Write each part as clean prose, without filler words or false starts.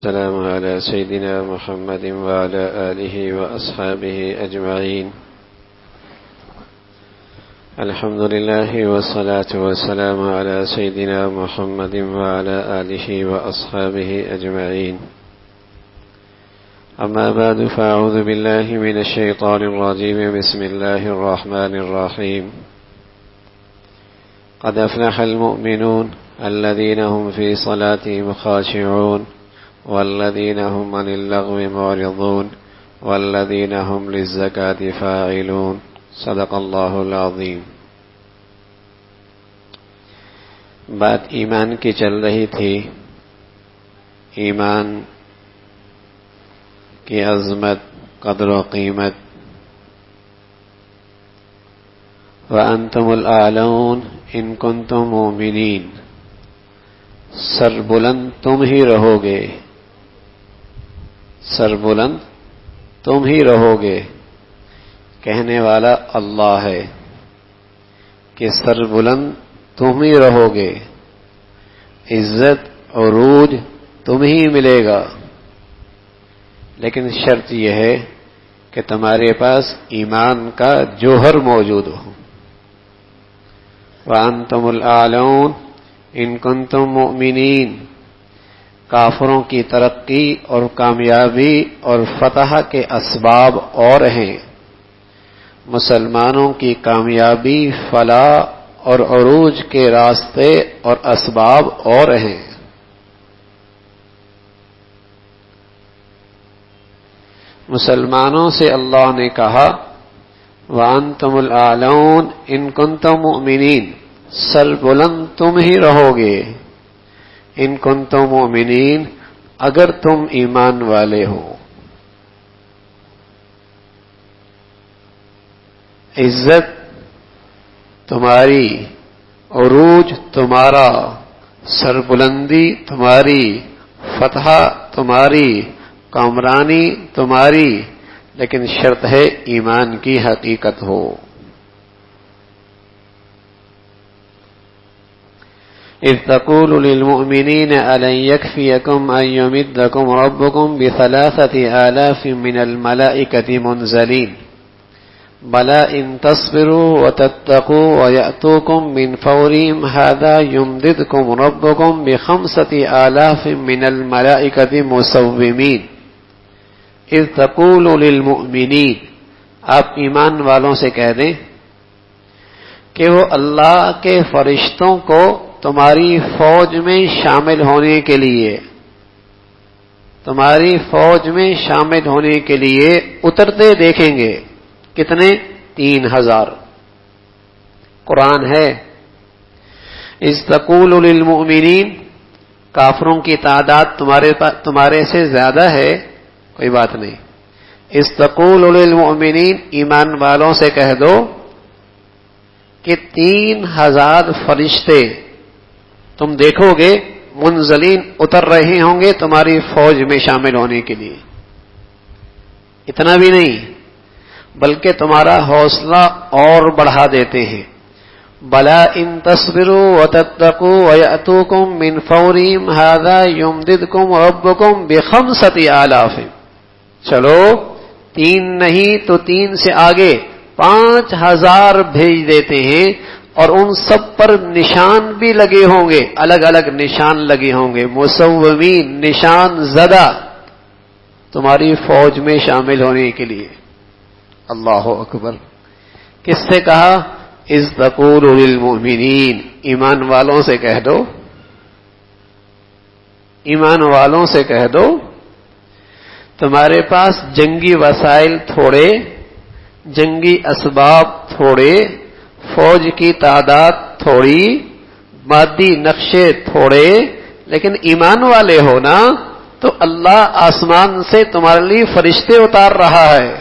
السلام على سيدنا محمد وعلى آله وأصحابه أجمعين. الحمد لله والصلاة والسلام على سيدنا محمد وعلى آله وأصحابه أجمعين. أما بعد فأعوذ بالله من الشيطان الرجيم. بسم الله الرحمن الرحيم. قد أفلح المؤمنون الذين هم في صلاتهم خاشعون والذين هم عن اللغو معرضون والذين هم للزكاة فاعلون. صدق اللہ العظیم. بات ایمان کی چل رہی تھی. ایمان کی عظمت، قدر و قیمت. وَأَنْتُمُ الْأَعْلَوْنَ إِن كُنتُم مُؤْمِنِينَ. سر بلند تم ہی رہو گے، سر بلند تم ہی رہو گے. کہنے والا اللہ ہے کہ سر بلند تم ہی رہو گے، عزت عروج تم ہی ملے گا. لیکن شرط یہ ہے کہ تمہارے پاس ایمان کا جوہر موجود ہو. وَأَنْتُمُ الْأَعْلَوْنَ إِن كُنتُم مُؤْمِنِينَ. کافروں کی ترقی اور کامیابی اور فتح کے اسباب اور ہیں، مسلمانوں کی کامیابی، فلاح اور عروج کے راستے اور اسباب اور ہیں. مسلمانوں سے اللہ نے کہا وَأَنْتُمُ الْأَعْلَوْنَ إِن كُنتُم مُؤْمِنِينَ. سر بلند تم ہی رہو گے، ان کنتم مؤمنین، اگر تم ایمان والے ہو. عزت تمہاری، عروج تمہارا، سربلندی تمہاری، فتح تمہاری، کامرانی تمہاری، لیکن شرط ہے ایمان کی حقیقت ہو. إذ تقول للمؤمنين ألن يكفيكم أن يمدكم ربكم ب3,000 من الملائكة منزلين بلى إن تصبروا وتتقوا ويأتوكم من فورهم هذا يمددكم ربكم ب5,000 من الملائكة مسومين. إذ تقول للمؤمنين، آپ ایمان والوں سے کہہ دیں کہ وہ اللہ کے فرشتوں کو تمہاری فوج میں شامل ہونے کے لیے، تمہاری فوج میں شامل ہونے کے لیے اترتے دیکھیں گے. کتنے؟ 3,000. قرآن ہے. اذ تقول للمؤمنین، کافروں کی تعداد تمہارے سے زیادہ ہے، کوئی بات نہیں. اذ تقول للمؤمنین، ایمان والوں سے کہہ دو کہ 3,000 فرشتے تم دیکھو گے منزلین اتر رہے ہوں گے تمہاری فوج میں شامل ہونے کے لیے. اتنا بھی نہیں بلکہ تمہارا حوصلہ اور بڑھا دیتے ہیں. بلا ان تصبروا وتتقوا ويأتوكم من فورهم هذا يمددكم ربكم ب5,000. چلو 3 نہیں تو 3 سے آگے 5,000 بھیج دیتے ہیں، اور ان سب پر نشان بھی لگے ہوں گے، الگ الگ نشان لگے ہوں گے، مسومین، نشان زدہ، تمہاری فوج میں شامل ہونے کے لیے. اللہ اکبر. کس سے کہا؟ اذ تقول للمؤمنین، ایمان والوں سے کہہ دو، ایمان والوں سے کہہ دو تمہارے پاس جنگی وسائل تھوڑے، جنگی اسباب تھوڑے، فوج کی تعداد تھوڑی، مادی نقشے تھوڑے، لیکن ایمان والے ہو نا، تو اللہ آسمان سے تمہارے لیے فرشتے اتار رہا ہے.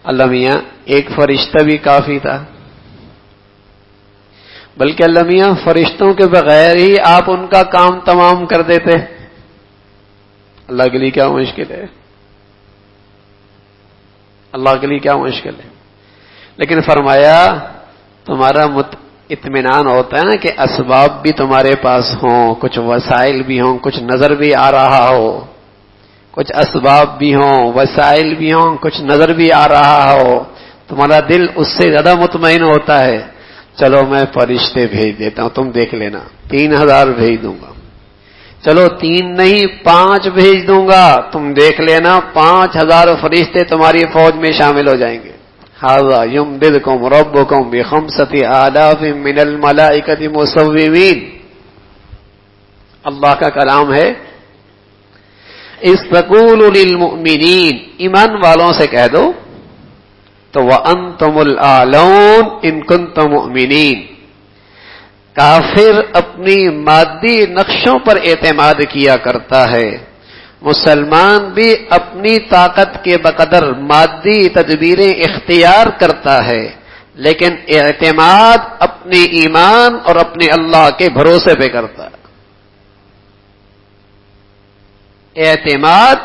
اللہ میاں ایک فرشتہ بھی کافی تھا، بلکہ اللہ میاں فرشتوں کے بغیر ہی آپ ان کا کام تمام کر دیتے. اللہ کے لیے کیا مشکل ہے، اللہ کے لیے کیا مشکل ہے. لیکن فرمایا تمہارا اطمینان ہوتا ہے نا کہ اسباب بھی تمہارے پاس ہوں، کچھ وسائل بھی ہوں، کچھ نظر بھی آ رہا ہو، کچھ اسباب بھی ہوں، وسائل بھی ہوں، کچھ نظر بھی آ رہا ہو، تمہارا دل اس سے زیادہ مطمئن ہوتا ہے. چلو میں فرشتے بھیج دیتا ہوں، تم دیکھ لینا، 3000 بھیج دوں گا. چلو 3 نہیں 5 بھیج دوں گا، تم دیکھ لینا 5000 فرشتے تمہاری فوج میں شامل ہو جائیں گے. ھذا یمددکم ربکم ب5 آلاف من الملائکۃ مسومین. اللہ کا کلام ہے. اذ تقول للمؤمنین، ایمان والوں سے کہہ دو تو وانتم الاعلون ان کنتم مؤمنین. کافر اپنی مادی نقشوں پر اعتماد کیا کرتا ہے، مسلمان بھی اپنی طاقت کے بقدر مادی تدبیریں اختیار کرتا ہے، لیکن اعتماد اپنے ایمان اور اپنے اللہ کے بھروسے پہ کرتا ہے. اعتماد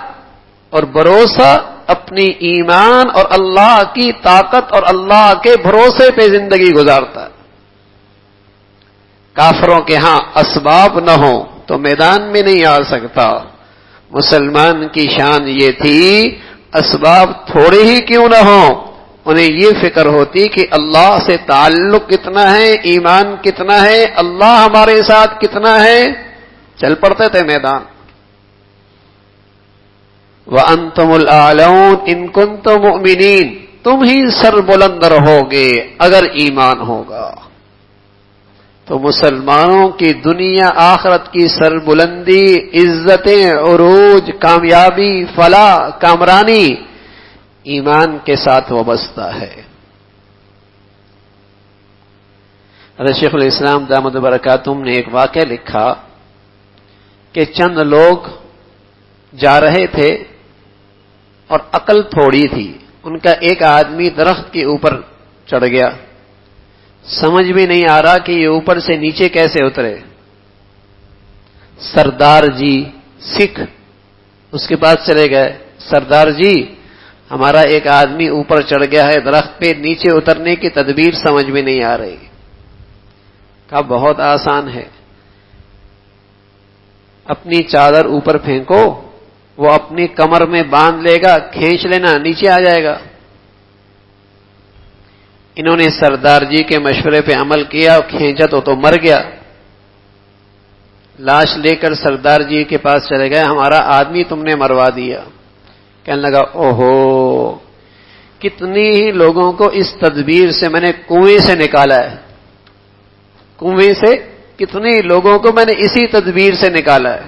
اور بھروسہ اپنی ایمان اور اللہ کی طاقت اور اللہ کے بھروسے پہ زندگی گزارتا ہے. کافروں کے ہاں اسباب نہ ہوں تو میدان میں نہیں آ سکتا. مسلمان کی شان یہ تھی اسباب تھوڑے ہی کیوں نہ ہوں، انہیں یہ فکر ہوتی کہ اللہ سے تعلق کتنا ہے، ایمان کتنا ہے، اللہ ہمارے ساتھ کتنا ہے، چل پڑتے تھے میدان. وَأَنْتُمُ الْأَعْلَوْنَ إِن كُنتُم مُؤْمِنِينَ. تم ہی سر بلند رہو گے اگر ایمان ہوگا. تو مسلمانوں کی دنیا آخرت کی سربلندی، عزتیں، عروج، کامیابی، فلاح، کامرانی ایمان کے ساتھ وابستہ ہے. حضرت شیخ الاسلام دامت برکاتہم نے ایک واقعہ لکھا کہ چند لوگ جا رہے تھے اور عقل تھوڑی تھی. ان کا ایک آدمی درخت کے اوپر چڑھ گیا، سمجھ بھی نہیں آ رہا کہ یہ اوپر سے نیچے کیسے اترے. سردار جی سکھ اس کے پاس چلے گئے، سردار جی ہمارا ایک آدمی اوپر چڑھ گیا ہے درخت پہ، نیچے اترنے کی تدبیر سمجھ میں نہیں آ رہی. کہا بہت آسان ہے، اپنی چادر اوپر پھینکو، وہ اپنی کمر میں باندھ لے گا، کھینچ لینا، نیچے آ جائے گا. انہوں نے سردار جی کے مشورے پہ عمل کیا، کھینچا تو مر گیا. لاش لے کر سردار جی کے پاس چلے گئے، ہمارا آدمی تم نے مروا دیا. کہنے لگا اوہو، کتنی ہی لوگوں کو اس تدبیر سے میں نے کنویں سے نکالا ہے، کنویں سے کتنے لوگوں کو میں نے اسی تدبیر سے نکالا ہے.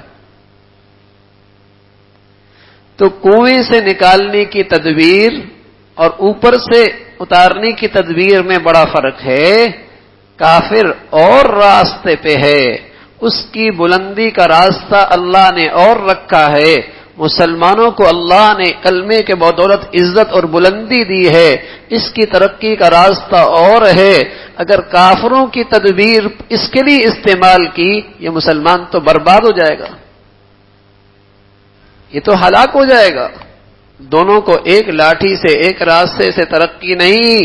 تو کنویں سے نکالنے کی تدبیر اور اوپر سے اتارنے کی تدبیر میں بڑا فرق ہے. کافر اور راستے پہ ہے، اس کی بلندی کا راستہ اللہ نے اور رکھا ہے. مسلمانوں کو اللہ نے کلمے کے بدولت عزت اور بلندی دی ہے، اس کی ترقی کا راستہ اور ہے. اگر کافروں کی تدبیر اس کے لیے استعمال کی، یہ مسلمان تو برباد ہو جائے گا، یہ تو ہلاک ہو جائے گا. دونوں کو ایک لاٹھی سے، ایک راستے سے ترقی نہیں.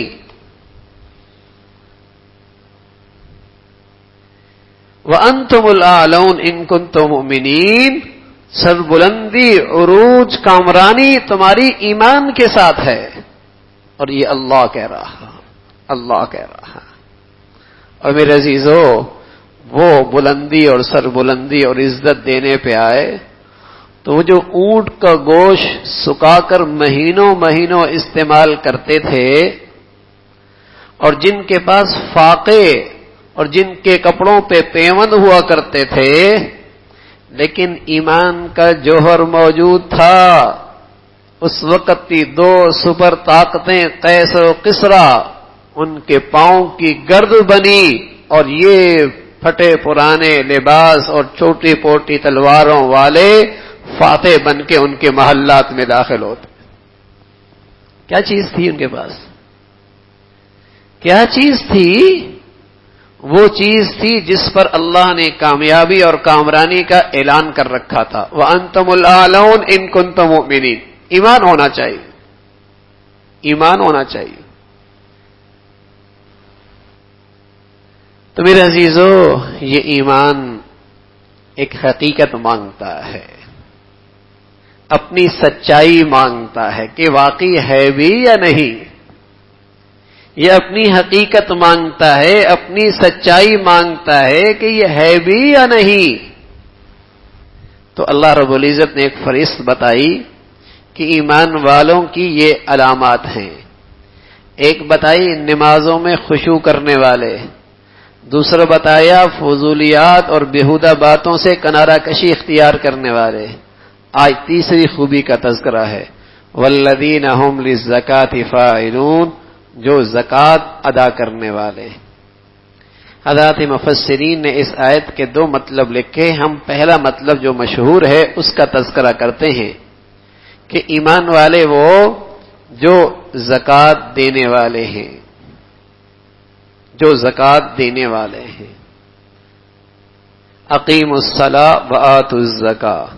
وَأَنْتُمُ الْأَعْلَوْنَ إِن كُنتُم مُؤْمِنِينَ. سربلندی، عروج، کامرانی تمہاری ایمان کے ساتھ ہے. اور یہ اللہ کہہ رہا، اللہ کہہ رہا. اور میرے عزیزو، وہ بلندی اور سربلندی اور عزت دینے پہ آئے تو وہ جو اونٹ کا گوشت سکا کر مہینوں مہینوں استعمال کرتے تھے، اور جن کے پاس فاقے اور جن کے کپڑوں پہ پیوند ہوا کرتے تھے، لیکن ایمان کا جوہر موجود تھا. اس وقت کی 2 سپر طاقتیں قیس و کسریٰ ان کے پاؤں کی گرد بنی، اور یہ پھٹے پرانے لباس اور چھوٹی پوٹی تلواروں والے فاتح بن کے ان کے محلات میں داخل ہوتے. کیا چیز تھی ان کے پاس؟ کیا چیز تھی؟ وہ چیز تھی جس پر اللہ نے کامیابی اور کامرانی کا اعلان کر رکھا تھا. وَأَنْتُمُ الْأَعْلَوْنَ إِن كُنتُم مُؤْمِنِينَ. ایمان ہونا چاہیے، ایمان ہونا چاہیے. تو میرے عزیزو، یہ ایمان ایک حقیقت مانگتا ہے، اپنی سچائی مانگتا ہے کہ واقعی ہے بھی یا نہیں. یہ اپنی حقیقت مانگتا ہے، اپنی سچائی مانگتا ہے کہ یہ ہے بھی یا نہیں. تو اللہ رب العزت نے ایک فہرست بتائی کہ ایمان والوں کی یہ علامات ہیں. ایک بتائی نمازوں میں خشوع کرنے والے، دوسرا بتایا فضولیات اور بیہودہ باتوں سے کنارہ کشی اختیار کرنے والے. آج تیسری خوبی کا تذکرہ ہے، والذین هم للزکاۃ فاعلون، جو زکوٰۃ ادا کرنے والے. حضرات مفسرین نے اس آیت کے دو مطلب لکھے. ہم پہلا مطلب جو مشہور ہے اس کا تذکرہ کرتے ہیں کہ ایمان والے وہ جو زکوٰۃ دینے والے ہیں، جو زکوٰۃ دینے والے ہیں. اقیموا الصلاۃ وآتوا الزکاۃ،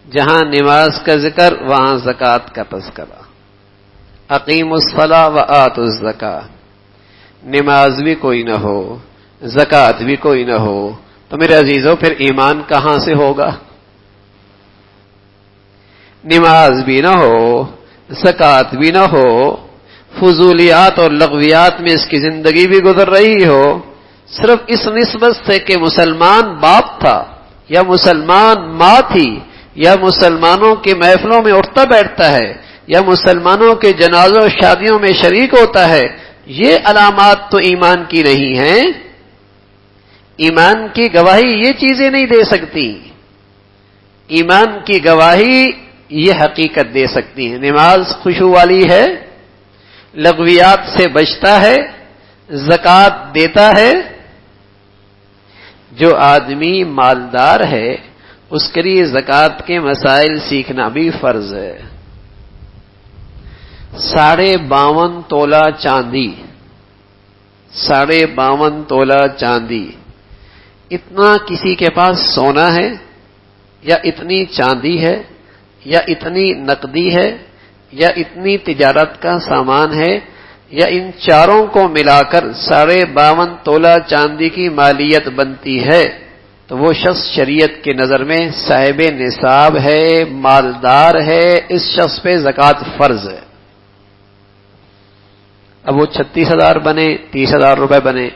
جہاں نماز کا ذکر وہاں زکوٰۃ کا تذکرہ. اقیموا الصلاۃ وآتوا الزکاۃ، نماز بھی کوئی نہ ہو، زکوٰۃ بھی کوئی نہ ہو، تو میرے عزیزو پھر ایمان کہاں سے ہوگا؟ نماز بھی نہ ہو، زکوٰۃ بھی نہ ہو، فضولیات اور لغویات میں اس کی زندگی بھی گزر رہی ہو، صرف اس نسبت سے کہ مسلمان باپ تھا یا مسلمان ماں تھی یا مسلمانوں کے محفلوں میں اٹھتا بیٹھتا ہے یا مسلمانوں کے جنازوں اور شادیوں میں شریک ہوتا ہے، یہ علامات تو ایمان کی نہیں ہیں. ایمان کی گواہی یہ چیزیں نہیں دے سکتی. ایمان کی گواہی یہ حقیقت دے سکتی ہیں. نماز خشوع والی ہے، لغویات سے بچتا ہے، زکوٰۃ دیتا ہے. جو آدمی مالدار ہے اس کے لیے زکوٰۃ کے مسائل سیکھنا بھی فرض ہے. 52.5 تولہ چاندی، 52.5 تولہ چاندی، اتنا کسی کے پاس سونا ہے یا اتنی چاندی ہے یا اتنی نقدی ہے یا اتنی تجارت کا سامان ہے، یا ان چاروں کو ملا کر 52.5 تولہ چاندی کی مالیت بنتی ہے، تو وہ شخص شریعت کی نظر میں صاحب نصاب ہے، مالدار ہے، اس شخص پہ زکوٰۃ فرض ہے. اب وہ 36,000 بنے، 30,000 روپے بنے،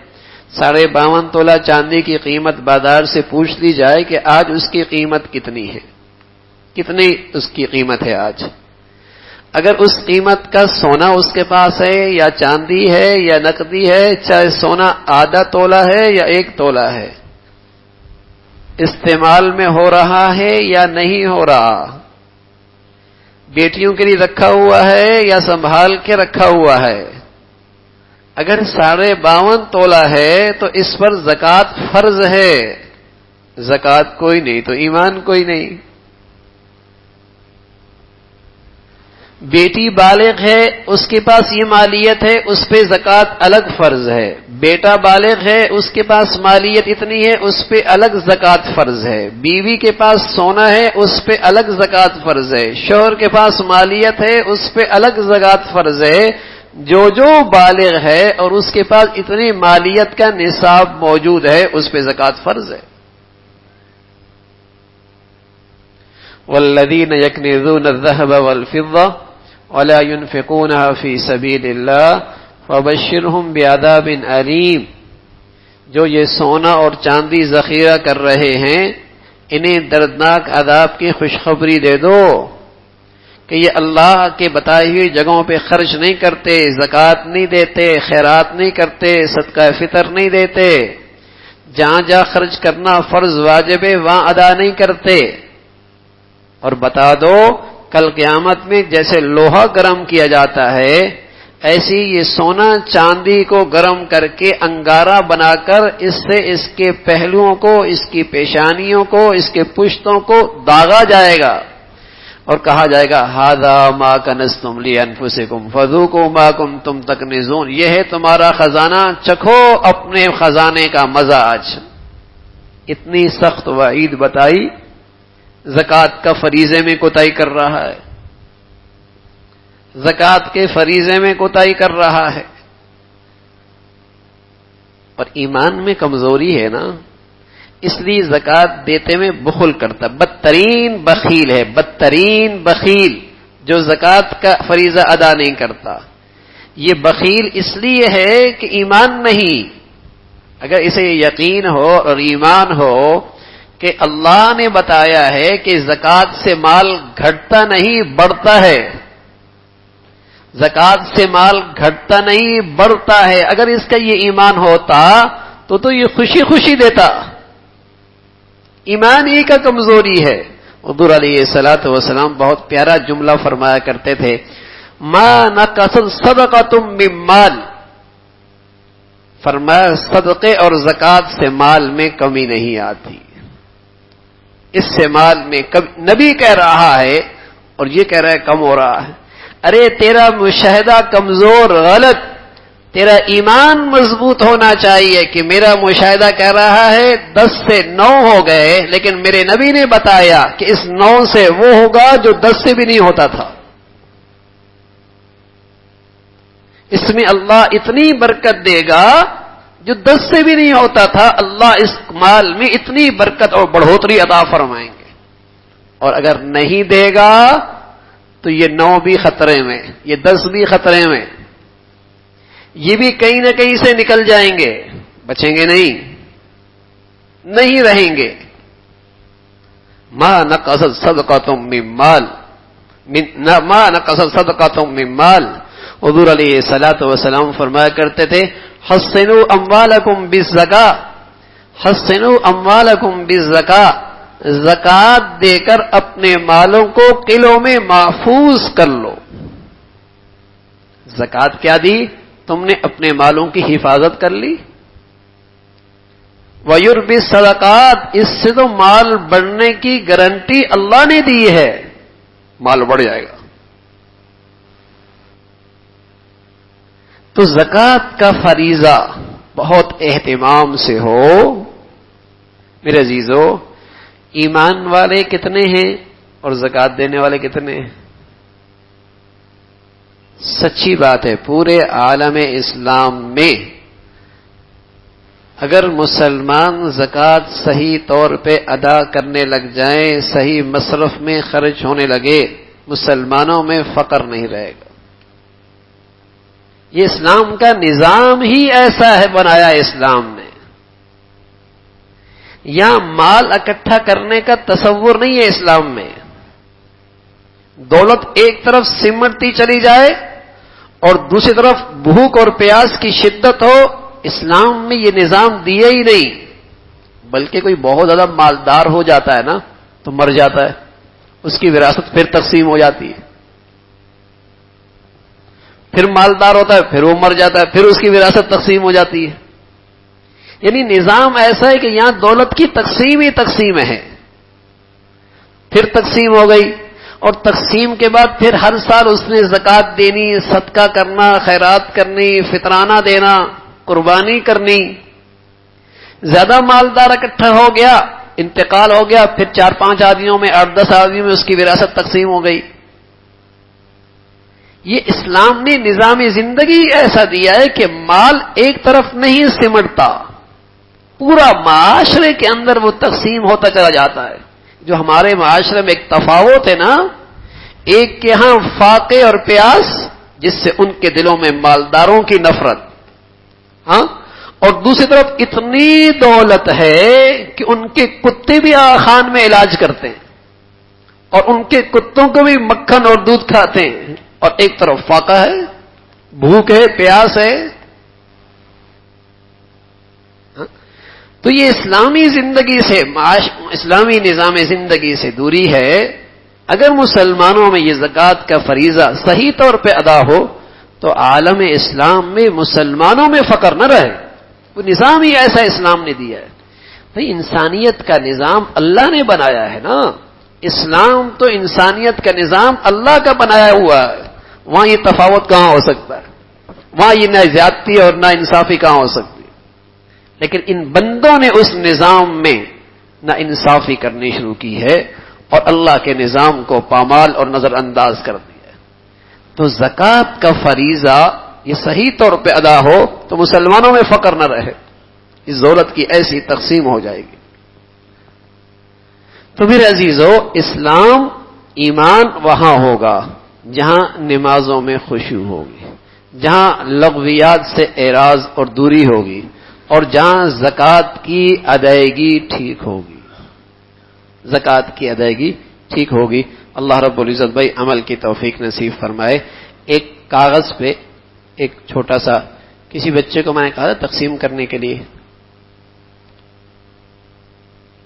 52.5 تولہ چاندی کی قیمت بازار سے پوچھ لی جائے کہ آج اس کی قیمت کتنی ہے، کتنی اس کی قیمت ہے آج. اگر اس قیمت کا سونا اس کے پاس ہے یا چاندی ہے یا نقدی ہے، چاہے سونا آدھا تولہ ہے یا 1 تولہ ہے، استعمال میں ہو رہا ہے یا نہیں ہو رہا، بیٹیوں کے لیے رکھا ہوا ہے یا سنبھال کے رکھا ہوا ہے، اگر 52.5 تولہ ہے تو اس پر زکوٰۃ فرض ہے. زکوٰۃ کوئی نہیں تو ایمان کوئی نہیں. بیٹی بالغ ہے، اس کے پاس یہ مالیت ہے، اس پہ زکوٰۃ الگ فرض ہے. بیٹا بالغ ہے، اس کے پاس مالیت اتنی ہے، اس پہ الگ زکوٰۃ فرض ہے. بیوی کے پاس سونا ہے، اس پہ الگ زکوٰۃ فرض ہے. شوہر کے پاس مالیت ہے، اس پہ الگ زکوٰۃ فرض ہے. جو بالغ ہے اور اس کے پاس اتنی مالیت کا نصاب موجود ہے، اس پہ زکوٰۃ فرض ہے. والذین یکنزون الذهب والفضة ولا ينفقونها في سبيل الله فبشرهم بعذاب أليم، جو یہ سونا اور چاندی ذخیرہ کر رہے ہیں انہیں دردناک عذاب کی خوشخبری دے دو کہ یہ اللہ کے بتائی ہوئی جگہوں پہ خرچ نہیں کرتے، زکوٰۃ نہیں دیتے، خیرات نہیں کرتے، صدقہ فطر نہیں دیتے، جہاں جہاں خرچ کرنا فرض واجب ہے وہاں ادا نہیں کرتے. اور بتا دو کل قیامت میں جیسے لوہا گرم کیا جاتا ہے، ایسی یہ سونا چاندی کو گرم کر کے انگارہ بنا کر اس سے اس کے پہلوؤں کو، اس کی پیشانیوں کو، اس کے پشتوں کو داغا جائے گا اور کہا جائے گا ھذا ما کنزتم لانفسکم فذوقوا ما کنتم تکنزون، یہ ہے تمہارا خزانہ، چکھو اپنے خزانے کا مزہ آج. اتنی سخت وعید بتائی. زکوٰۃ کا فریضے میں کوتاہی کر رہا ہے، زکوٰۃ کے فریضے میں کوتاہی کر رہا ہے. اور ایمان میں کمزوری ہے نا، اس لیے زکوٰۃ دیتے میں بخل کرتا، بدترین بخیل ہے، بدترین بخیل جو زکوٰۃ کا فریضہ ادا نہیں کرتا۔ یہ بخیل اس لیے ہے کہ ایمان نہیں۔ اگر اسے یقین ہو اور ایمان ہو کہ اللہ نے بتایا ہے کہ زکوٰۃ سے مال گھٹتا نہیں بڑھتا ہے، زکوٰۃ سے مال گھٹتا نہیں بڑھتا ہے، اگر اس کا یہ ایمان ہوتا تو یہ خوشی خوشی دیتا۔ ایمان ہی کا کمزوری ہے۔ حضور علیہ الصلوۃ والسلام بہت پیارا جملہ فرمایا کرتے تھے، ما نقصت صدقۃ من مال، فرمایا صدقے اور زکوٰۃ سے مال میں کمی نہیں آتی، اس سے مال میں نبی کہہ رہا ہے اور یہ کہہ رہا ہے کم ہو رہا ہے۔ ارے تیرا مشاہدہ کمزور، غلط، تیرا ایمان مضبوط ہونا چاہیے کہ میرا مشاہدہ کہہ رہا ہے 10 سے 9 ہو گئے، لیکن میرے نبی نے بتایا کہ اس 9 سے وہ ہوگا جو 10 سے بھی نہیں ہوتا تھا۔ اس میں اللہ اتنی برکت دے گا جو 10 سے بھی نہیں ہوتا تھا، اللہ اس مال میں اتنی برکت اور بڑھوتری عطا فرمائیں گے۔ اور اگر نہیں دے گا تو یہ 9 بھی خطرے میں، یہ 10 بھی خطرے میں، یہ بھی کہیں نہ کہیں سے نکل جائیں گے، بچیں گے نہیں رہیں گے۔ ما نقصت صدقۃ من مال، ما نقصت صدقۃ من مال، حضور علیہ الصلوۃ والسلام فرمایا کرتے تھے، حسنوا اموالکم بالزکاۃ، حسنوا اموالکم بالزکاۃ، زکوٰۃ دے کر اپنے مالوں کو قلوں میں محفوظ کر لو۔ زکوٰۃ کیا دی؟ تم نے اپنے مالوں کی حفاظت کر لی۔ وَيُرْبِي الصَّدَقَاتِ، اس سے تو مال بڑھنے کی گارنٹی اللہ نے دی ہے، مال بڑھ جائے گا۔ تو زکوٰۃ کا فریضہ بہت اہتمام سے ہو۔ میرے عزیزو، ایمان والے کتنے ہیں اور زکوٰۃ دینے والے کتنے ہیں؟ سچی بات ہے، پورے عالم اسلام میں اگر مسلمان زکوٰۃ صحیح طور پہ ادا کرنے لگ جائیں، صحیح مصرف میں خرچ ہونے لگے، مسلمانوں میں فقر نہیں رہے گا۔ یہ اسلام کا نظام ہی ایسا ہے، بنایا اسلام نے۔ یہاں مال اکٹھا کرنے کا تصور نہیں ہے اسلام میں۔ دولت ایک طرف سمٹتی چلی جائے اور دوسری طرف بھوک اور پیاس کی شدت ہو، اسلام میں یہ نظام دیا ہی نہیں۔ بلکہ کوئی بہت زیادہ مالدار ہو جاتا ہے نا تو مر جاتا ہے، اس کی وراثت پھر تقسیم ہو جاتی ہے، پھر مالدار ہوتا ہے پھر وہ مر جاتا ہے، پھر اس کی وراثت تقسیم ہو جاتی ہے۔ یعنی نظام ایسا ہے کہ یہاں دولت کی تقسیم ہی تقسیم ہے، پھر تقسیم ہو گئی، اور تقسیم کے بعد پھر ہر سال اس نے زکوٰۃ دینی، صدقہ کرنا، خیرات کرنی، فطرانہ دینا، قربانی کرنی۔ زیادہ مالدار اکٹھا ہو گیا، انتقال ہو گیا، پھر 4-5 آدمیوں میں 8-10 آدمیوں میں اس کی وراثت تقسیم ہو گئی۔ یہ اسلام نے نظام زندگی ایسا دیا ہے کہ مال ایک طرف نہیں سمٹتا، پورا معاشرے کے اندر وہ تقسیم ہوتا چلا جاتا ہے۔ جو ہمارے معاشرے میں ایک تفاوت ہے نا، ایک کے ہاں فاقے اور پیاس، جس سے ان کے دلوں میں مالداروں کی نفرت، ہاں، اور دوسری طرف اتنی دولت ہے کہ ان کے کتے بھی خان میں علاج کرتے ہیں اور ان کے کتوں کو بھی مکھن اور دودھ کھاتے ہیں، اور ایک طرف فاقہ ہے، بھوک ہے، پیاس ہے۔ تو یہ اسلامی زندگی سے، اسلامی نظام زندگی سے دوری ہے۔ اگر مسلمانوں میں یہ زکوٰۃ کا فریضہ صحیح طور پہ ادا ہو تو عالم اسلام میں مسلمانوں میں فقر نہ رہے۔ وہ نظام ہی ایسا اسلام نے دیا ہے۔ بھئی انسانیت کا نظام اللہ نے بنایا ہے نا، اسلام تو انسانیت کا نظام اللہ کا بنایا ہوا ہے، وہاں یہ تفاوت کہاں ہو سکتا ہے؟ وہاں یہ نہ زیادتی اور نہ انصافی کہاں ہو سکتی؟ لیکن ان بندوں نے اس نظام میں نہ انصافی کرنی شروع کی ہے اور اللہ کے نظام کو پامال اور نظر انداز کر دیا ہے۔ تو زکوٰۃ کا فریضہ یہ صحیح طور پہ ادا ہو تو مسلمانوں میں فقر نہ رہے۔ اس دولت کی ایسی تقسیم ہو جائے گی۔ تو پھر عزیزو، اسلام ایمان وہاں ہوگا جہاں نمازوں میں خشوع ہوگی، جہاں لغویات سے اعراض اور دوری ہوگی، اور جہاں زکوٰۃ کی ادائیگی ٹھیک ہوگی، زکوٰۃ کی ادائیگی ٹھیک ہوگی۔ اللہ رب العزت بھائی عمل کی توفیق نصیب فرمائے۔ ایک کاغذ پہ ایک چھوٹا سا کسی بچے کو میں نے کہا تھا تقسیم کرنے کے لیے،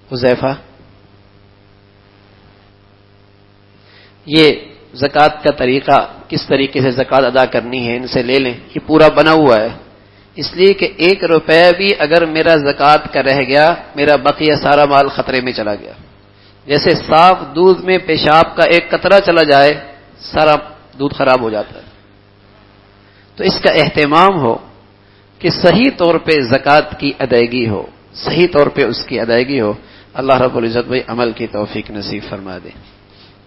حذیفہ، یہ زکوٰۃ کا طریقہ، کس طریقے سے زکوٰۃ ادا کرنی ہے، ان سے لے لیں، یہ پورا بنا ہوا ہے، اس لیے کہ 1 روپے بھی اگر میرا زکوٰۃ کا رہ گیا، میرا بقیہ سارا مال خطرے میں چلا گیا۔ جیسے صاف دودھ میں پیشاب کا ایک قطرہ چلا جائے، سارا دودھ خراب ہو جاتا ہے۔ تو اس کا اہتمام ہو کہ صحیح طور پہ زکوٰۃ کی ادائیگی ہو، صحیح طور پہ اس کی ادائیگی ہو۔ اللہ رب العزت بھائی عمل کی توفیق نصیب فرما دے۔